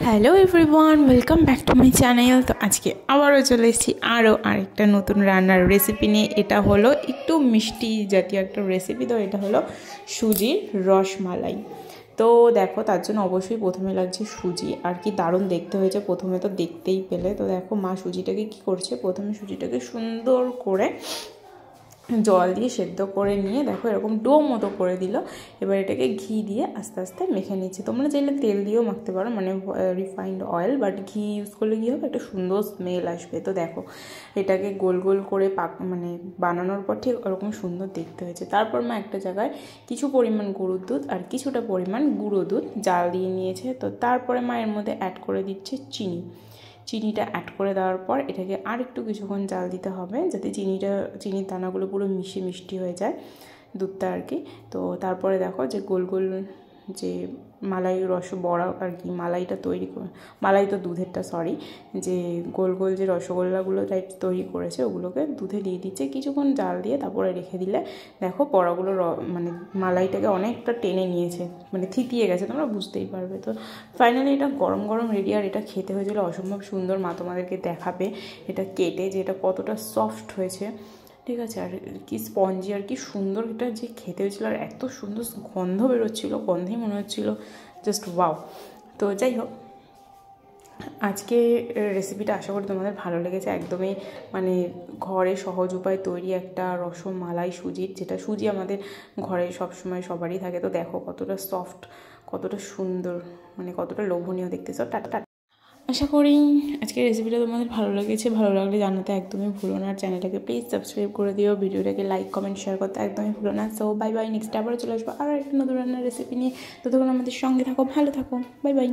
Hello everyone, welcome back to my channel. তো আজকে আবারও চলে এসেছি আরেকটা নতুন রান্নার রেসিপি নিয়ে। এটা হলো একটু মিষ্টি জাতীয় একটা রেসিপি। তো এটা হলো সুজির রসমালাই। তো দেখো, তার জন্য অবশ্যই প্রথমে লাগছে সুজি। আর কি দারুণ দেখতে হয়েছে, প্রথমে তো দেখতেই পেলে। তো দেখো মা সুজিটাকে কি করছে, প্রথমে সুজিটাকে সুন্দর করে জল দিয়ে সেদ্ধ করে নিয়ে দেখো এরকম ডো মতো করে দিল। এবার এটাকে ঘি দিয়ে আস্তে আস্তে মেখে নিচ্ছে। তোমরা চাইলে তেল দিয়েও মাখতে পারো, মানে রিফাইন্ড অয়েল, বাট ঘি ইউজ করলে কী হবে, একটা সুন্দর স্মেল আসবে। তো দেখো এটাকে গোল গোল করে মানে বানানোর পর ঠিক ওরকম সুন্দর দেখতে হয়েছে। তারপর মা একটা জায়গায় কিছু পরিমাণ গরুর দুধ আর কিছুটা পরিমাণ গুঁড়ো দুধ জাল দিয়ে নিয়েছে। তো তারপরে মা এর মধ্যে অ্যাড করে দিচ্ছে চিনিটা অ্যাড করে দেওয়ার পর এটাকে আর একটু কিছুক্ষণ জাল দিতে হবে, যাতে চিনির দানাগুলো পুরো মিষ্টি হয়ে যায়, দুধটা আর কি। তো তারপরে দেখো যে গোল গোল যে মালাই বড়া আর কি, মালাই তো দুধেরটা, সরি, যে গোল গোল যে রসগোল্লাগুলো টাইপ তৈরি করেছে ওগুলোকে দুধে দিয়ে দিচ্ছে। কিছুক্ষণ জাল দিয়ে তারপরে রেখে দিলে দেখো বড়াগুলো মানে মালাইটাকে অনেকটা টেনে নিয়েছে, মানে থিতিয়ে গেছে, তোমরা বুঝতেই পারবে। তো ফাইনালি এটা গরম গরম রেডি। আর এটা খেতে হয়েছিল অসম্ভব সুন্দর। মা তোমাদেরকে দেখাবে এটা কেটে যে এটা কতটা সফট হয়েছে, ঠিক আছে। আর কি স্পঞ্জি আর কি সুন্দর এটা যে খেতে হয়েছিলো। আর এত সুন্দর গন্ধ বেরোচ্ছিলো, গন্ধেই মনে হচ্ছিলো জাস্ট ওয়াও। তো যাই হোক, আজকে রেসিপিটা আশা করি তোমাদের ভালো লেগেছে। একদমই মানে ঘরে সহজ উপায় তৈরি একটা রসমালাই সুজির, যেটা সুজি আমাদের ঘরে সবসময় সবারই থাকে। তো দেখো কতটা সফট, কতটা সুন্দর, মানে কতটা লোভনীয় দেখতে। সব টাটা। আশা করি আজকের রেসিপিটা তোমাদের ভালো লেগেছে। ভালো লাগলে জানাতে একদমই ভুলো না। আর চ্যানেলটাকে প্লিজ সাবস্ক্রাইব করে দিও, ভিডিওটাকে লাইক কমেন্ট শেয়ার করতে একদমই ভুলো না। সো বাই বাই, নেক্সট আবারও চলে আসবো আর একটা নতুন রান্নার রেসিপি নিয়ে। ততক্ষণ আমাদের সঙ্গে থাকো, ভালো থাকো, বাই বাই।